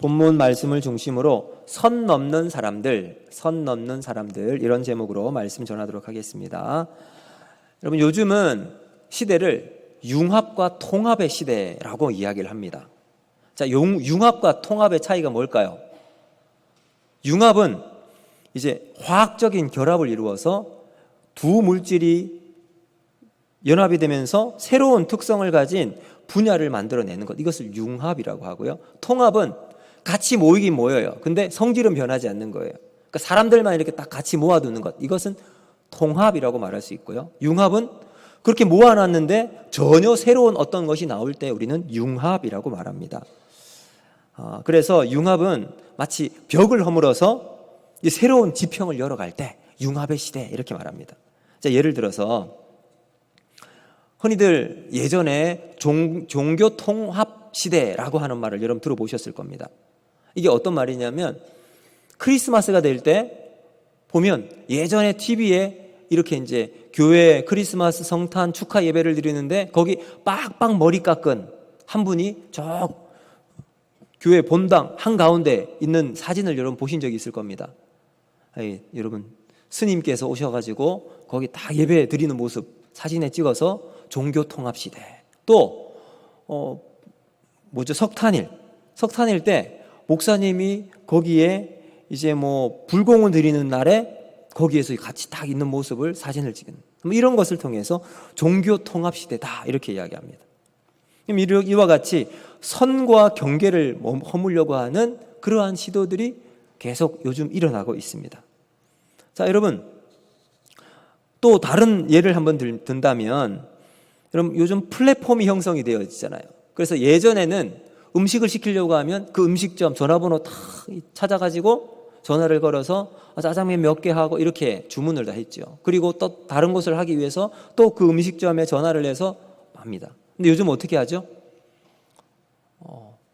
본문 말씀을 중심으로 선 넘는 사람들 이런 제목으로 말씀 전하도록 하겠습니다. 여러분, 요즘은 시대를 융합과 통합의 시대라고 이야기를 합니다. 자, 융합과 통합의 차이가 뭘까요? 융합은 이제 화학적인 결합을 이루어서 두 물질이 연합이 되면서 새로운 특성을 가진 분야를 만들어내는 것, 이것을 융합이라고 하고요. 통합은 같이 모이긴 모여요. 근데 성질은 변하지 않는 거예요. 그러니까 사람들만 이렇게 딱 같이 모아두는 것, 이것은 통합이라고 말할 수 있고요. 융합은 그렇게 모아놨는데 전혀 새로운 어떤 것이 나올 때 우리는 융합이라고 말합니다. 그래서 융합은 마치 벽을 허물어서 새로운 지평을 열어갈 때 융합의 시대, 이렇게 말합니다. 자, 예를 들어서 흔히들 예전에 종교 통합 시대라고 하는 말을 여러분 들어보셨을 겁니다. 이게 어떤 말이냐면, 크리스마스가 될 때 보면 예전에 TV에 이렇게 이제 교회 크리스마스 성탄 축하 예배를 드리는데 거기 빡빡 머리 깎은 한 분이 저 교회 본당 한가운데 있는 사진을 여러분 보신 적이 있을 겁니다. 여러분, 스님께서 오셔가지고 거기 다 예배 드리는 모습 사진에 찍어서 종교 통합 시대. 또 석탄일 때 목사님이 거기에 이제 불공을 드리는 날에 거기에서 같이 딱 있는 모습을 사진을 찍은, 이런 것을 통해서 종교 통합 시대다, 이렇게 이야기합니다. 이와 같이 선과 경계를 허물려고 하는 그러한 시도들이 계속 요즘 일어나고 있습니다. 자, 여러분, 또 다른 예를 한번 든다면, 여러분, 요즘 플랫폼이 형성이 되어지잖아요. 그래서 예전에는 음식을 시키려고 하면 그 음식점 전화번호 다 찾아가지고 전화를 걸어서 짜장면 몇 개 하고 이렇게 주문을 다 했죠. 그리고 또 다른 곳을 하기 위해서 또 그 음식점에 전화를 해서 합니다. 근데 요즘 어떻게 하죠?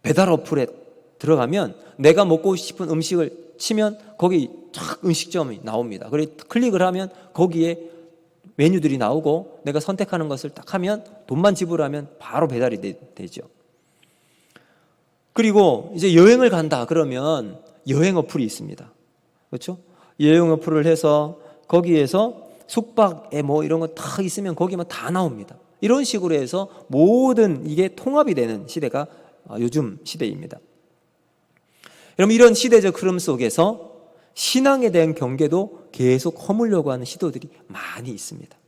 배달 어플에 들어가면 내가 먹고 싶은 음식을 치면 거기 쫙 음식점이 나옵니다. 그리고 클릭을 하면 거기에 메뉴들이 나오고 내가 선택하는 것을 딱 하면 돈만 지불하면 바로 배달이 되죠. 그리고 이제 여행을 간다 그러면 여행 어플이 있습니다. 그렇죠? 여행 어플을 해서 거기에서 숙박에 이런 거 다 있으면 거기만 다 나옵니다. 이런 식으로 해서 모든 이게 통합이 되는 시대가 요즘 시대입니다. 여러분, 이런 시대적 흐름 속에서 신앙에 대한 경계도 계속 허물려고 하는 시도들이 많이 있습니다.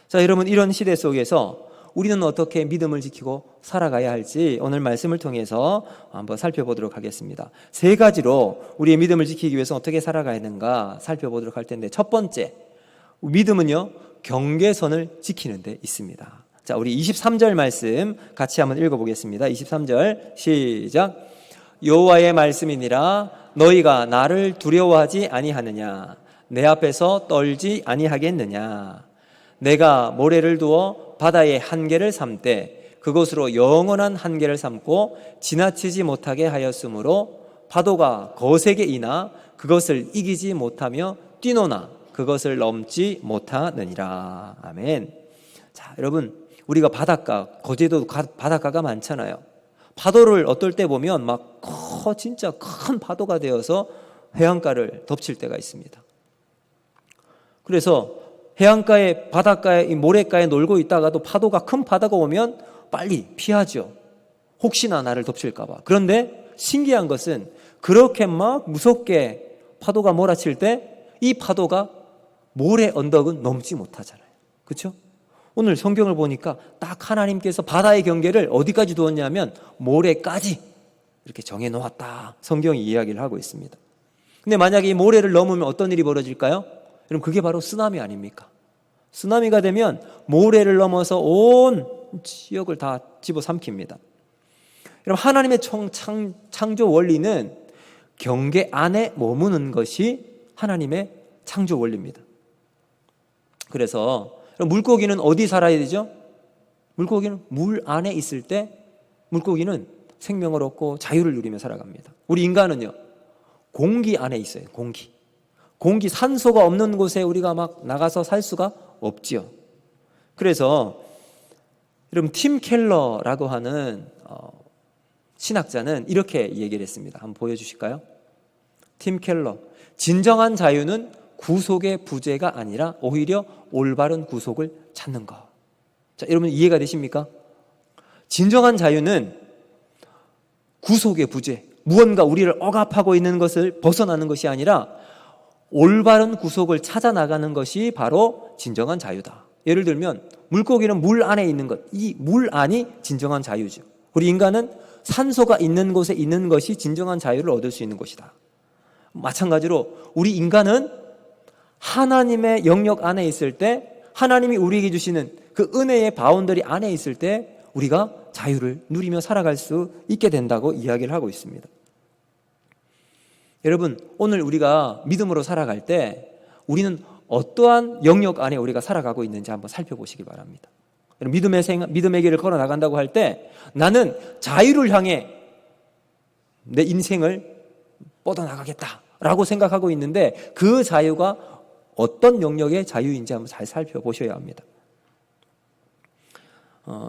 자, 여러분, 이런 시대 속에서 우리는 어떻게 믿음을 지키고 살아가야 할지 오늘 말씀을 통해서 한번 살펴보도록 하겠습니다. 세 가지로 우리의 믿음을 지키기 위해서 어떻게 살아가야 하는가 살펴보도록 할 텐데, 첫 번째, 믿음은요, 경계선을 지키는 데 있습니다. 자, 우리 23절 말씀 같이 한번 읽어보겠습니다. 23절 시작. 여호와의 말씀이니라, 너희가 나를 두려워하지 아니하느냐? 내 앞에서 떨지 아니하겠느냐? 내가 모래를 두어 바다의 한계를 삼되 그것으로 영원한 한계를 삼고 지나치지 못하게 하였으므로 파도가 거세게 이나 그것을 이기지 못하며 뛰노나 그것을 넘지 못하느니라. 아멘. 자, 여러분, 우리가 바닷가, 거제도 바닷가가 많잖아요. 파도를 어떨 때 보면 진짜 큰 파도가 되어서 해안가를 덮칠 때가 있습니다. 그래서 해안가에, 바닷가에, 이 모래가에 놀고 있다가도 큰 파도가 오면 빨리 피하죠. 혹시나 나를 덮칠까봐. 그런데 신기한 것은 그렇게 무섭게 파도가 몰아칠 때 이 파도가 모래 언덕은 넘지 못하잖아요. 그렇죠? 오늘 성경을 보니까 딱 하나님께서 바다의 경계를 어디까지 두었냐면 모래까지 이렇게 정해놓았다, 성경이 이야기를 하고 있습니다. 근데 만약에 이 모래를 넘으면 어떤 일이 벌어질까요? 여러분, 그게 바로 쓰나미 아닙니까? 쓰나미가 되면 모래를 넘어서 온 지역을 다 집어삼킵니다. 여러분, 하나님의 창조 원리는 경계 안에 머무는 것이 하나님의 창조 원리입니다. 그래서 물고기는 어디 살아야 되죠? 물고기는 물 안에 있을 때 물고기는 생명을 얻고 자유를 누리며 살아갑니다. 우리 인간은요, 공기 안에 있어요. 공기, 산소가 없는 곳에 우리가 나가서 살 수가 없지요. 그래서 여러분, 팀 켈러라고 하는 신학자는 이렇게 얘기를 했습니다. 한번 보여주실까요? 팀 켈러, 진정한 자유는 구속의 부재가 아니라 오히려 올바른 구속을 찾는 것. 자, 여러분 이해가 되십니까? 진정한 자유는 구속의 부재, 무언가 우리를 억압하고 있는 것을 벗어나는 것이 아니라 올바른 구속을 찾아 나가는 것이 바로 진정한 자유다. 예를 들면 물고기는 물 안에 있는 것, 이 물 안이 진정한 자유죠. 우리 인간은 산소가 있는 곳에 있는 것이 진정한 자유를 얻을 수 있는 것이다. 마찬가지로 우리 인간은 하나님의 영역 안에 있을 때, 하나님이 우리에게 주시는 그 은혜의 바운더리 안에 있을 때 우리가 자유를 누리며 살아갈 수 있게 된다고 이야기를 하고 있습니다. 여러분, 오늘 우리가 믿음으로 살아갈 때 우리는 어떠한 영역 안에 우리가 살아가고 있는지 한번 살펴보시기 바랍니다. 믿음의 길을 걸어 나간다고 할 때 나는 자유를 향해 내 인생을 뻗어나가겠다라고 생각하고 있는데 그 자유가 어떤 영역의 자유인지 한번 잘 살펴보셔야 합니다.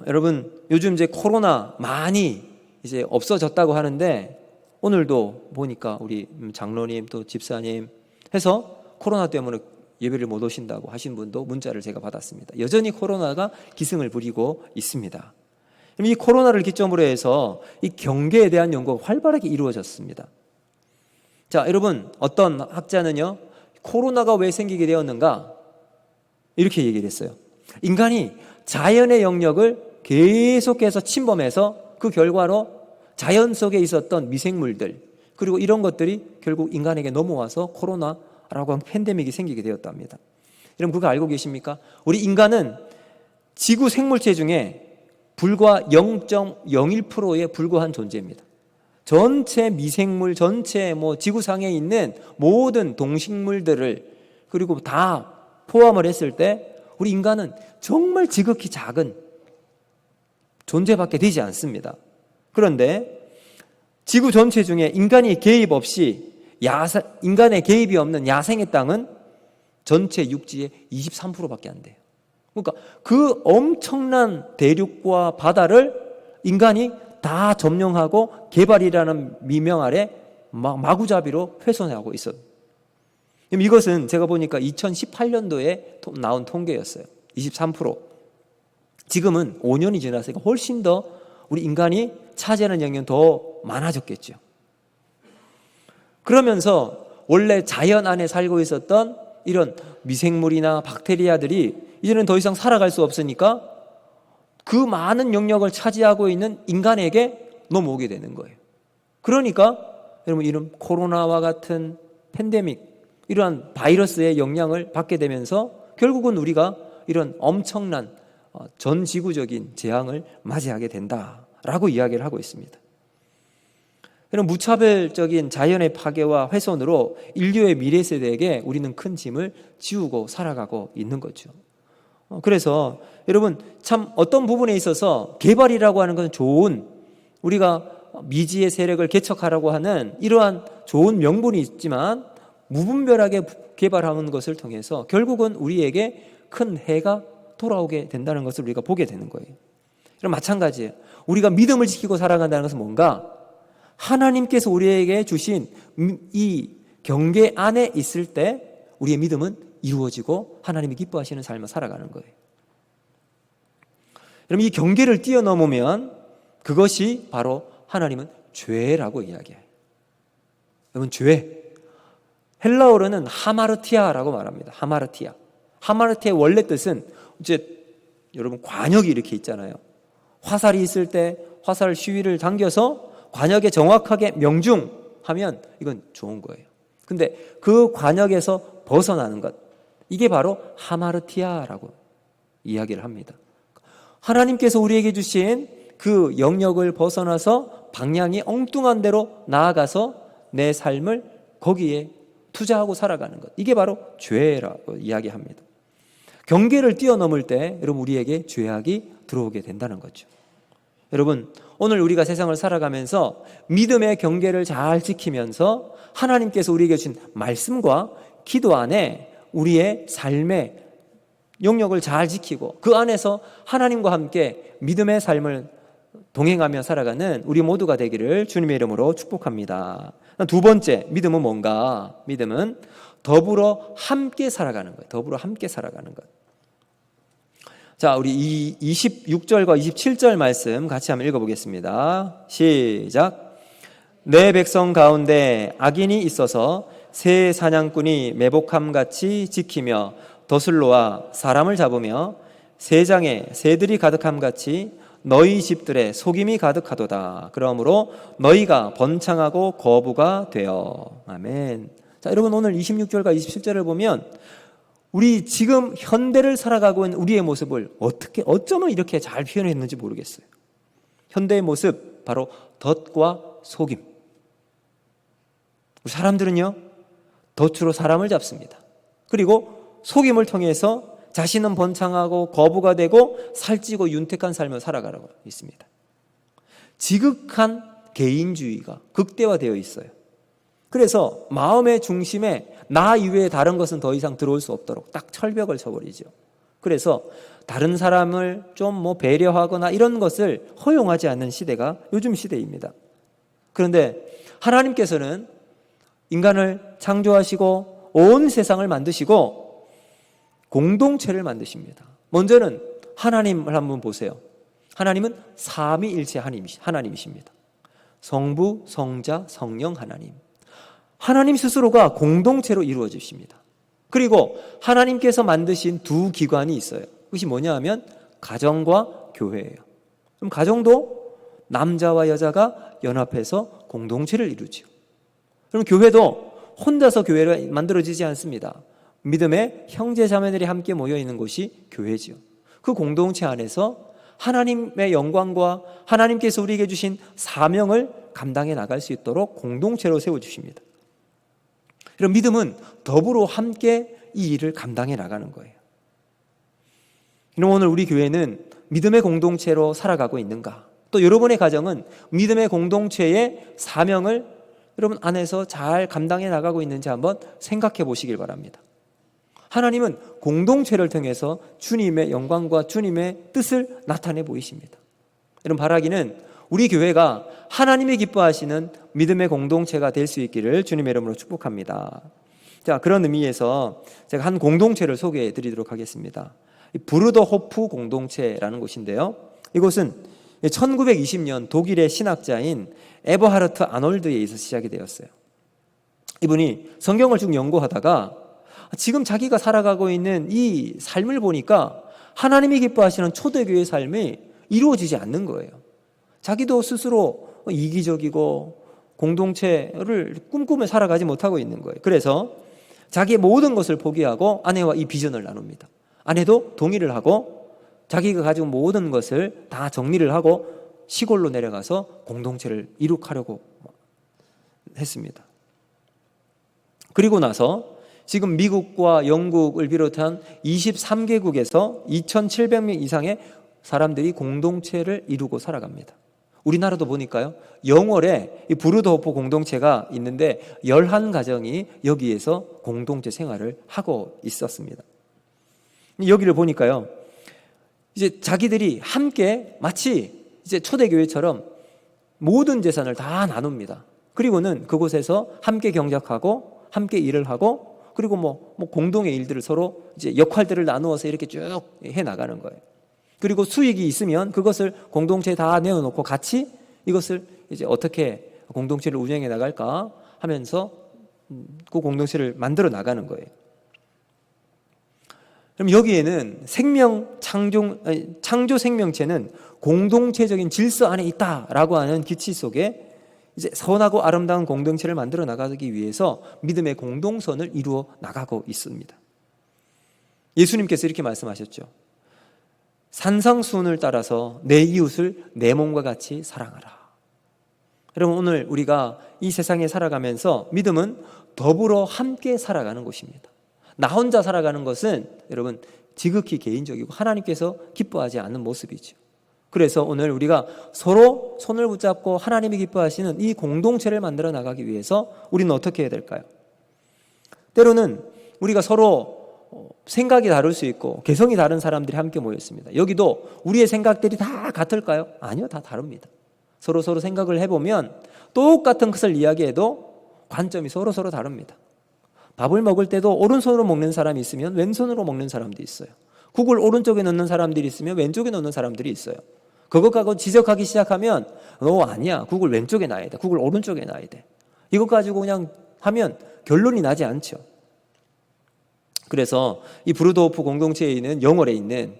여러분, 요즘 이제 코로나 많이 이제 없어졌다고 하는데 오늘도 보니까 우리 장로님 또 집사님 해서 코로나 때문에 예배를 못 오신다고 하신 분도 문자를 제가 받았습니다. 여전히 코로나가 기승을 부리고 있습니다. 이 코로나를 기점으로 해서 이 경계에 대한 연구가 활발하게 이루어졌습니다. 자, 여러분, 어떤 학자는요, 코로나가 왜 생기게 되었는가? 이렇게 얘기를 했어요. 인간이 자연의 영역을 계속해서 침범해서 그 결과로 자연 속에 있었던 미생물들, 그리고 이런 것들이 결국 인간에게 넘어와서 코로나라고 하는 팬데믹이 생기게 되었답니다. 여러분, 그거 알고 계십니까? 우리 인간은 지구 생물체 중에 불과 0.01%에 불과한 존재입니다. 전체 미생물, 전체 지구상에 있는 모든 동식물들을 그리고 다 포함을 했을 때 우리 인간은 정말 지극히 작은 존재밖에 되지 않습니다. 그런데 지구 전체 중에 인간이 개입 없이 인간의 개입이 없는 야생의 땅은 전체 육지의 23%밖에 안 돼요. 그러니까 그 엄청난 대륙과 바다를 인간이 다 점령하고 개발이라는 미명 아래 마구잡이로 훼손하고 있어요. 이것은 제가 보니까 2018년도에 나온 통계였어요. 23%. 지금은 5년이 지났으니까 훨씬 더 우리 인간이 차지하는 영역은 더 많아졌겠죠. 그러면서 원래 자연 안에 살고 있었던 이런 미생물이나 박테리아들이 이제는 더 이상 살아갈 수 없으니까 그 많은 영역을 차지하고 있는 인간에게 넘어오게 되는 거예요. 그러니까 여러분, 이런 코로나와 같은 팬데믹, 이러한 바이러스의 영향을 받게 되면서 결국은 우리가 이런 엄청난 전 지구적인 재앙을 맞이하게 된다라고 이야기를 하고 있습니다. 이런 무차별적인 자연의 파괴와 훼손으로 인류의 미래 세대에게 우리는 큰 짐을 지우고 살아가고 있는 거죠. 그래서 여러분, 참 어떤 부분에 있어서 개발이라고 하는 것은 좋은, 우리가 미지의 세력을 개척하라고 하는 이러한 좋은 명분이 있지만 무분별하게 개발하는 것을 통해서 결국은 우리에게 큰 해가 돌아오게 된다는 것을 우리가 보게 되는 거예요. 그럼 마찬가지예요. 우리가 믿음을 지키고 살아간다는 것은 뭔가? 하나님께서 우리에게 주신 이 경계 안에 있을 때 우리의 믿음은 이루어지고 하나님이 기뻐하시는 삶을 살아가는 거예요. 여러분, 이 경계를 뛰어넘으면 그것이 바로 하나님은 죄라고 이야기해요. 여러분, 죄. 헬라어로는 하마르티아라고 말합니다. 하마르티아. 하마르티아의 원래 뜻은 이제 여러분, 관역이 이렇게 있잖아요. 화살이 있을 때 화살 시위를 당겨서 관역에 정확하게 명중하면 이건 좋은 거예요. 근데 그 관역에서 벗어나는 것, 이게 바로 하마르티아라고 이야기를 합니다. 하나님께서 우리에게 주신 그 영역을 벗어나서 방향이 엉뚱한 대로 나아가서 내 삶을 거기에 투자하고 살아가는 것, 이게 바로 죄라고 이야기합니다. 경계를 뛰어넘을 때 여러분, 우리에게 죄악이 들어오게 된다는 거죠. 여러분, 오늘 우리가 세상을 살아가면서 믿음의 경계를 잘 지키면서 하나님께서 우리에게 주신 말씀과 기도 안에 우리의 삶의 영역을 잘 지키고 그 안에서 하나님과 함께 믿음의 삶을 동행하며 살아가는 우리 모두가 되기를 주님의 이름으로 축복합니다. 두 번째, 믿음은 뭔가? 믿음은 더불어 함께 살아가는 거예요. 더불어 함께 살아가는 것. 자, 우리 이 26절과 27절 말씀 같이 한번 읽어보겠습니다. 시작. 내 백성 가운데 악인이 있어서 새 사냥꾼이 매복함같이 지키며 덫을놓아 사람을 잡으며 새장에 새들이 가득함같이 너희 집들에 속임이 가득하도다. 그러므로 너희가 번창하고 거부가 되어. 아멘. 자, 여러분 오늘 26절과 27절을 보면 우리 지금 현대를 살아가고 있는 우리의 모습을 어쩌면 이렇게 잘 표현했는지 모르겠어요. 현대의 모습, 바로 덫과 속임. 우리 사람들은요, 덫으로 사람을 잡습니다. 그리고 속임을 통해서 자신은 번창하고 거부가 되고 살찌고 윤택한 삶을 살아가고 있습니다. 지극한 개인주의가 극대화되어 있어요. 그래서 마음의 중심에 나 이외에 다른 것은 더 이상 들어올 수 없도록 딱 철벽을 쳐버리죠. 그래서 다른 사람을 좀 배려하거나 이런 것을 허용하지 않는 시대가 요즘 시대입니다. 그런데 하나님께서는 인간을 창조하시고 온 세상을 만드시고 공동체를 만드십니다. 먼저는 하나님을 한번 보세요. 하나님은 삼위일체 하나님이십니다. 성부, 성자, 성령 하나님. 하나님 스스로가 공동체로 이루어지십니다. 그리고 하나님께서 만드신 두 기관이 있어요. 그것이 뭐냐 하면 가정과 교회예요. 그럼 가정도 남자와 여자가 연합해서 공동체를 이루죠. 그럼 교회도 혼자서 교회를 만들어지지 않습니다. 믿음의 형제 자매들이 함께 모여 있는 곳이 교회지요. 그 공동체 안에서 하나님의 영광과 하나님께서 우리에게 주신 사명을 감당해 나갈 수 있도록 공동체로 세워주십니다. 그럼 믿음은 더불어 함께 이 일을 감당해 나가는 거예요. 그럼 오늘 우리 교회는 믿음의 공동체로 살아가고 있는가? 또 여러분의 가정은 믿음의 공동체의 사명을 여러분 안에서 잘 감당해 나가고 있는지 한번 생각해 보시길 바랍니다. 하나님은 공동체를 통해서 주님의 영광과 주님의 뜻을 나타내 보이십니다. 여러분 바라기는 우리 교회가 하나님이 기뻐하시는 믿음의 공동체가 될 수 있기를 주님의 이름으로 축복합니다. 자, 그런 의미에서 제가 한 공동체를 소개해 드리도록 하겠습니다. 브루더호프 공동체라는 곳인데요. 이곳은 1920년 독일의 신학자인 에버하르트 아놀드에 의해서 시작이 되었어요. 이분이 성경을 쭉 연구하다가 지금 자기가 살아가고 있는 이 삶을 보니까 하나님이 기뻐하시는 초대교회의 삶이 이루어지지 않는 거예요. 자기도 스스로 이기적이고 공동체를 꿈꾸며 살아가지 못하고 있는 거예요. 그래서 자기의 모든 것을 포기하고 아내와 이 비전을 나눕니다. 아내도 동의를 하고 자기가 가지고 모든 것을 다 정리를 하고 시골로 내려가서 공동체를 이룩하려고 했습니다. 그리고 나서 지금 미국과 영국을 비롯한 23개국에서 2,700명 이상의 사람들이 공동체를 이루고 살아갑니다. 우리나라도 보니까요, 영월에 이 브루더호프 공동체가 있는데 11가정이 여기에서 공동체 생활을 하고 있었습니다. 여기를 보니까요, 이제 자기들이 함께 마치 이제 초대교회처럼 모든 재산을 다 나눕니다. 그리고는 그곳에서 함께 경작하고 함께 일을 하고 그리고 뭐 공동의 일들을 서로 이제 역할들을 나누어서 이렇게 쭉 해 나가는 거예요. 그리고 수익이 있으면 그것을 공동체에 다 내어놓고 같이 이것을 이제 어떻게 공동체를 운영해 나갈까 하면서 그 공동체를 만들어 나가는 거예요. 그럼 여기에는 창조 생명체는 공동체적인 질서 안에 있다라고 하는 기치 속에 이제 선하고 아름다운 공동체를 만들어 나가기 위해서 믿음의 공동선을 이루어 나가고 있습니다. 예수님께서 이렇게 말씀하셨죠. 산상수훈을 따라서 내 이웃을 내 몸과 같이 사랑하라. 여러분 오늘 우리가 이 세상에 살아가면서 믿음은 더불어 함께 살아가는 곳입니다. 나 혼자 살아가는 것은 여러분 지극히 개인적이고 하나님께서 기뻐하지 않는 모습이죠. 그래서 오늘 우리가 서로 손을 붙잡고 하나님이 기뻐하시는 이 공동체를 만들어 나가기 위해서 우리는 어떻게 해야 될까요? 때로는 우리가 서로 생각이 다를 수 있고 개성이 다른 사람들이 함께 모였습니다. 여기도 우리의 생각들이 다 같을까요? 아니요, 다 다릅니다. 서로 생각을 해보면 똑같은 것을 이야기해도 관점이 서로 다릅니다. 밥을 먹을 때도 오른손으로 먹는 사람이 있으면 왼손으로 먹는 사람도 있어요. 국을 오른쪽에 넣는 사람들이 있으면 왼쪽에 넣는 사람들이 있어요. 그것 가지고 지적하기 시작하면 아니야, 국을 왼쪽에 놔야 돼, 국을 오른쪽에 놔야 돼, 이것 가지고 그냥 하면 결론이 나지 않죠. 그래서 이 브루도호프 공동체에 있는 영월에 있는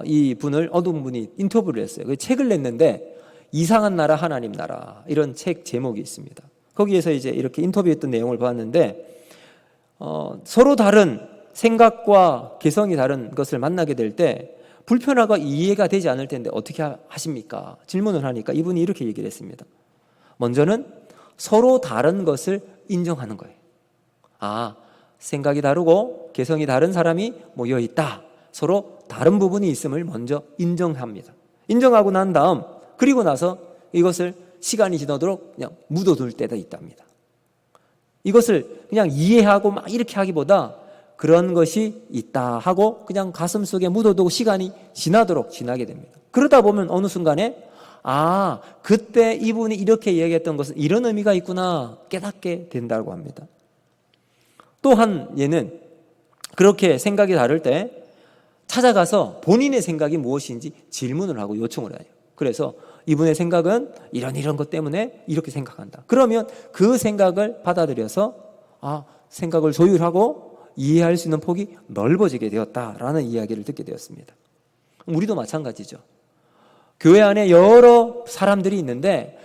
이 분을 어떤 분이 인터뷰를 했어요. 그 책을 냈는데 이상한 나라 하나님 나라, 이런 책 제목이 있습니다. 거기에서 이제 이렇게 인터뷰했던 내용을 봤는데 서로 다른 생각과 개성이 다른 것을 만나게 될 때 불편하고 이해가 되지 않을 텐데 어떻게 하십니까? 질문을 하니까 이분이 이렇게 얘기를 했습니다. 먼저는 서로 다른 것을 인정하는 거예요. 생각이 다르고 개성이 다른 사람이 모여 있다. 서로 다른 부분이 있음을 먼저 인정합니다. 인정하고 난 다음, 그리고 나서 이것을 시간이 지나도록 그냥 묻어둘 때도 있답니다. 이것을 그냥 이해하고 막 이렇게 하기보다 그런 것이 있다 하고 그냥 가슴 속에 묻어두고 시간이 지나도록 지나게 됩니다. 그러다 보면 어느 순간에 그때 이분이 이렇게 이야기했던 것은 이런 의미가 있구나 깨닫게 된다고 합니다. 또한 얘는 그렇게 생각이 다를 때 찾아가서 본인의 생각이 무엇인지 질문을 하고 요청을 해요. 그래서 이분의 생각은 이런 것 때문에 이렇게 생각한다. 그러면 그 생각을 받아들여서 생각을 조율하고 이해할 수 있는 폭이 넓어지게 되었다라는 이야기를 듣게 되었습니다. 우리도 마찬가지죠. 교회 안에 여러 사람들이 있는데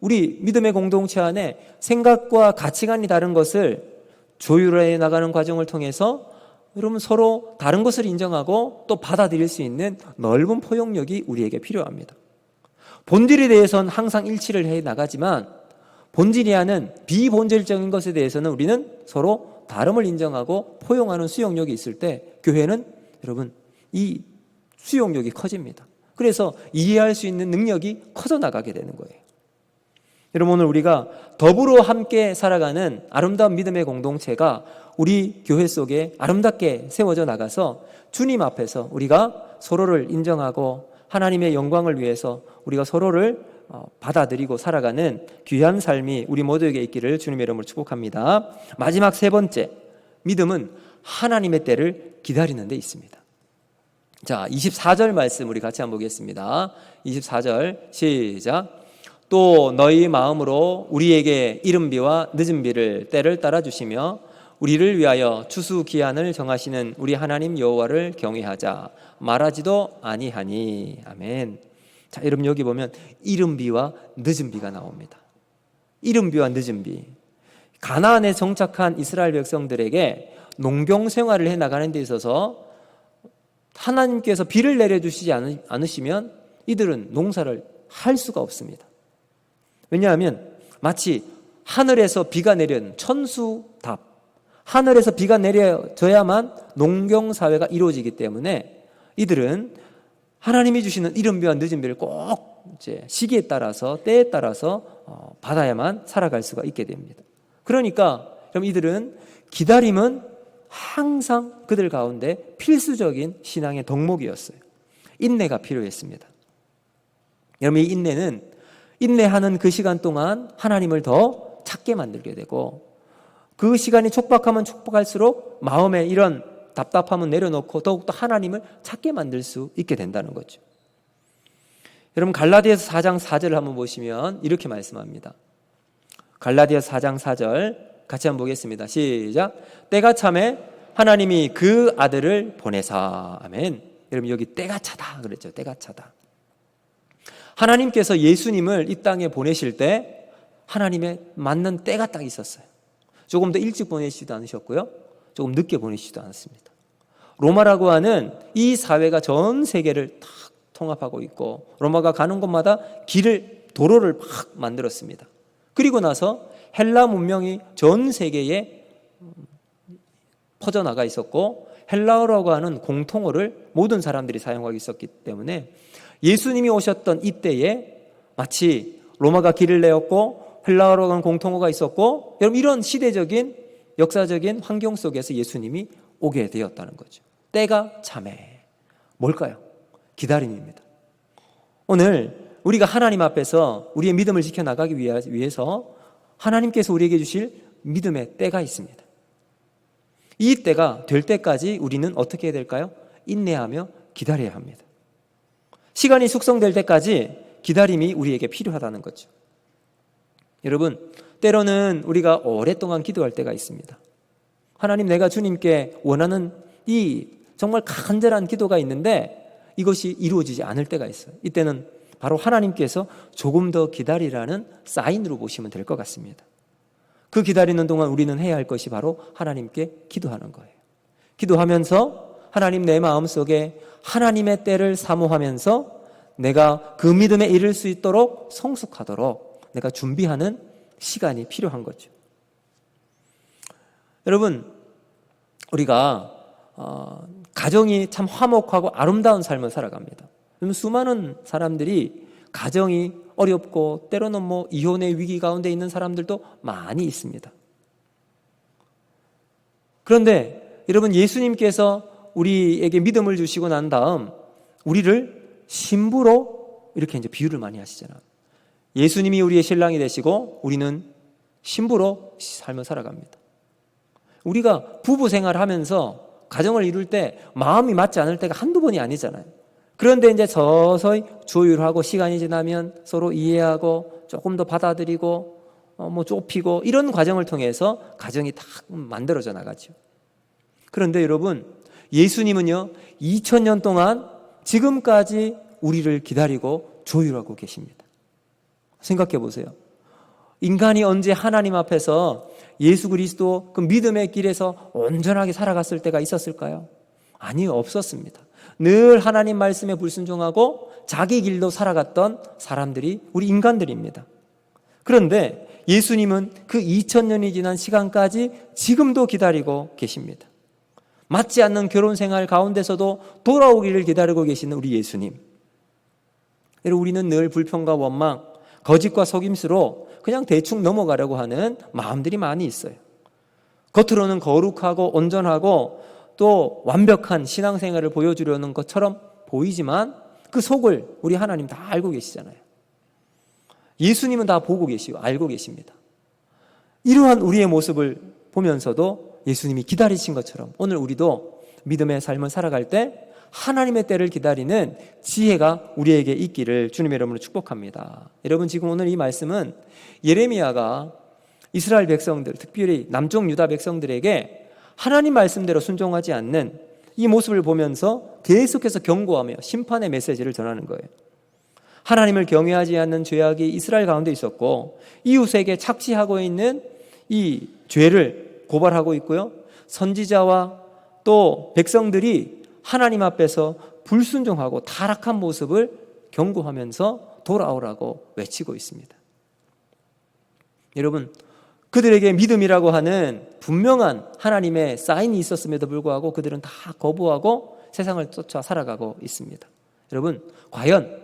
우리 믿음의 공동체 안에 생각과 가치관이 다른 것을 조율해 나가는 과정을 통해서 여러분 서로 다른 것을 인정하고 또 받아들일 수 있는 넓은 포용력이 우리에게 필요합니다. 본질에 대해서는 항상 일치를 해 나가지만 본질이 아닌 비본질적인 것에 대해서는 우리는 서로 다름을 인정하고 포용하는 수용력이 있을 때 교회는 여러분 이 수용력이 커집니다. 그래서 이해할 수 있는 능력이 커져 나가게 되는 거예요. 여러분 오늘 우리가 더불어 함께 살아가는 아름다운 믿음의 공동체가 우리 교회 속에 아름답게 세워져 나가서 주님 앞에서 우리가 서로를 인정하고 하나님의 영광을 위해서 우리가 서로를 받아들이고 살아가는 귀한 삶이 우리 모두에게 있기를 주님의 이름으로 축복합니다. 마지막 세 번째, 믿음은 하나님의 때를 기다리는 데 있습니다. 자, 24절 말씀 우리 같이 한번 보겠습니다. 24절 시작. 또 너희 마음으로 우리에게 이른 비와 늦은 비를 때를 따라 주시며 우리를 위하여 추수 기한을 정하시는 우리 하나님 여호와를 경외하자 말하지도 아니하니. 아멘. 자, 여러분 여기 보면 이른 비와 늦은 비가 나옵니다. 이른 비와 늦은 비. 가나안에 정착한 이스라엘 백성들에게 농경 생활을 해 나가는 데 있어서 하나님께서 비를 내려주시지 않으시면 이들은 농사를 할 수가 없습니다. 왜냐하면 마치 하늘에서 비가 내린 천수답, 하늘에서 비가 내려져야만 농경사회가 이루어지기 때문에 이들은 하나님이 주시는 이른 비와 늦은 비를 꼭 이제 시기에 따라서 때에 따라서 받아야만 살아갈 수가 있게 됩니다. 그러니까 그럼 이들은 기다림은 항상 그들 가운데 필수적인 신앙의 덕목이었어요. 인내가 필요했습니다. 여러분 이 인내는 인내하는 그 시간 동안 하나님을 더 찾게 만들게 되고 그 시간이 촉박하면 촉박할수록 마음에 이런 답답함은 내려놓고 더욱더 하나님을 찾게 만들 수 있게 된다는 거죠. 여러분 갈라디아서 4장 4절을 한번 보시면 이렇게 말씀합니다. 갈라디아서 4장 4절 같이 한번 보겠습니다. 시작. 때가 참에 하나님이 그 아들을 보내사. 아멘. 여러분 여기 때가 차다 그랬죠. 때가 차다. 하나님께서 예수님을 이 땅에 보내실 때 하나님의 맞는 때가 딱 있었어요. 조금 더 일찍 보내시지도 않으셨고요. 조금 늦게 보내시지도 않았습니다. 로마라고 하는 이 사회가 전 세계를 탁 통합하고 있고 로마가 가는 곳마다 도로를 막 만들었습니다. 그리고 나서 헬라 문명이 전 세계에 퍼져나가 있었고 헬라어라고 하는 공통어를 모든 사람들이 사용하고 있었기 때문에 예수님이 오셨던 이때에 마치 로마가 길을 내었고 헬라어라고 하는 공통어가 있었고 여러분 이런 시대적인 역사적인 환경 속에서 예수님이 오게 되었다는 거죠. 때가 참에 뭘까요? 기다림입니다. 오늘 우리가 하나님 앞에서 우리의 믿음을 지켜나가기 위해서 하나님께서 우리에게 주실 믿음의 때가 있습니다. 이 때가 될 때까지 우리는 어떻게 해야 될까요? 인내하며 기다려야 합니다. 시간이 숙성될 때까지 기다림이 우리에게 필요하다는 거죠. 여러분, 때로는 우리가 오랫동안 기도할 때가 있습니다. 하나님, 내가 주님께 원하는 이 정말 간절한 기도가 있는데 이것이 이루어지지 않을 때가 있어요. 이때는 바로 하나님께서 조금 더 기다리라는 사인으로 보시면 될 것 같습니다. 그 기다리는 동안 우리는 해야 할 것이 바로 하나님께 기도하는 거예요. 기도하면서 하나님, 내 마음속에 하나님의 때를 사모하면서 내가 그 믿음에 이를 수 있도록 성숙하도록 내가 준비하는 시간이 필요한 거죠. 여러분, 우리가 가정이 참 화목하고 아름다운 삶을 살아갑니다. 수많은 사람들이 가정이 어렵고 때로는 이혼의 위기 가운데 있는 사람들도 많이 있습니다. 그런데 여러분, 예수님께서 우리에게 믿음을 주시고 난 다음 우리를 신부로 이렇게 이제 비유를 많이 하시잖아요. 예수님이 우리의 신랑이 되시고 우리는 신부로 삶을 살아갑니다. 우리가 부부 생활하면서 가정을 이룰 때 마음이 맞지 않을 때가 한두 번이 아니잖아요. 그런데 이제 서서히 조율하고 시간이 지나면 서로 이해하고 조금 더 받아들이고 좁히고 이런 과정을 통해서 가정이 다 만들어져 나가죠. 그런데 여러분, 예수님은요 2000년 동안 지금까지 우리를 기다리고 조율하고 계십니다. 생각해 보세요. 인간이 언제 하나님 앞에서 예수 그리스도 그 믿음의 길에서 온전하게 살아갔을 때가 있었을까요? 아니요, 없었습니다. 늘 하나님 말씀에 불순종하고 자기 길로 살아갔던 사람들이 우리 인간들입니다. 그런데 예수님은 그 2000년이 지난 시간까지 지금도 기다리고 계십니다. 맞지 않는 결혼 생활 가운데서도 돌아오기를 기다리고 계시는 우리 예수님. 여러분, 우리는 늘 불평과 원망, 거짓과 속임수로 그냥 대충 넘어가려고 하는 마음들이 많이 있어요. 겉으로는 거룩하고 온전하고 또 완벽한 신앙생활을 보여주려는 것처럼 보이지만 그 속을 우리 하나님 다 알고 계시잖아요. 예수님은 다 보고 계시고 알고 계십니다. 이러한 우리의 모습을 보면서도 예수님이 기다리신 것처럼 오늘 우리도 믿음의 삶을 살아갈 때 하나님의 때를 기다리는 지혜가 우리에게 있기를 주님의 이름으로 축복합니다. 여러분, 지금 오늘 이 말씀은 예레미야가 이스라엘 백성들, 특별히 남쪽 유다 백성들에게 하나님 말씀대로 순종하지 않는 이 모습을 보면서 계속해서 경고하며 심판의 메시지를 전하는 거예요. 하나님을 경외하지 않는 죄악이 이스라엘 가운데 있었고 이웃에게 착취하고 있는 이 죄를 고발하고 있고요. 선지자와 또 백성들이 하나님 앞에서 불순종하고 타락한 모습을 경고하면서 돌아오라고 외치고 있습니다. 여러분, 그들에게 믿음이라고 하는 분명한 하나님의 사인이 있었음에도 불구하고 그들은 다 거부하고 세상을 쫓아 살아가고 있습니다. 여러분, 과연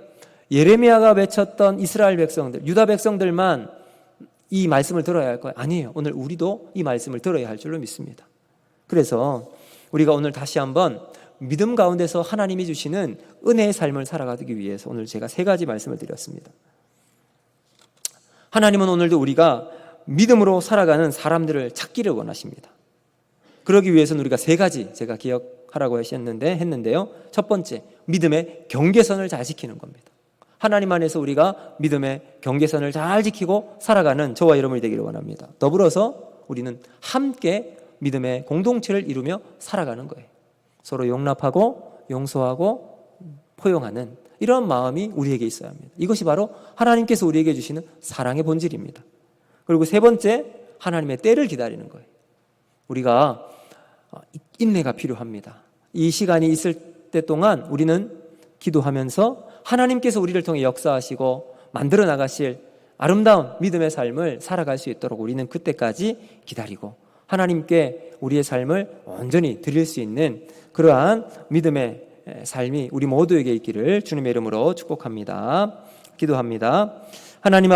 예레미야가 외쳤던 이스라엘 백성들, 유다 백성들만 이 말씀을 들어야 할까요? 아니에요. 오늘 우리도 이 말씀을 들어야 할 줄로 믿습니다. 그래서 우리가 오늘 다시 한번 믿음 가운데서 하나님이 주시는 은혜의 삶을 살아가기 위해서 오늘 제가 3가지 말씀을 드렸습니다. 하나님은 오늘도 우리가 믿음으로 살아가는 사람들을 찾기를 원하십니다. 그러기 위해서는 우리가 3가지 제가 기억하라고 했는데요. 첫 번째, 믿음의 경계선을 잘 지키는 겁니다. 하나님 안에서 우리가 믿음의 경계선을 잘 지키고 살아가는 저와 여러분이 되기를 원합니다. 더불어서 우리는 함께 믿음의 공동체를 이루며 살아가는 거예요. 서로 용납하고 용서하고 포용하는 이런 마음이 우리에게 있어야 합니다. 이것이 바로 하나님께서 우리에게 주시는 사랑의 본질입니다. 그리고 3번째, 하나님의 때를 기다리는 거예요. 우리가 인내가 필요합니다. 이 시간이 있을 때 동안 우리는 기도하면서 하나님께서 우리를 통해 역사하시고 만들어 나가실 아름다운 믿음의 삶을 살아갈 수 있도록 우리는 그때까지 기다리고 하나님께 우리의 삶을 온전히 드릴 수 있는 그러한 믿음의 삶이 우리 모두에게 있기를 주님의 이름으로 축복합니다. 기도합니다. 하나님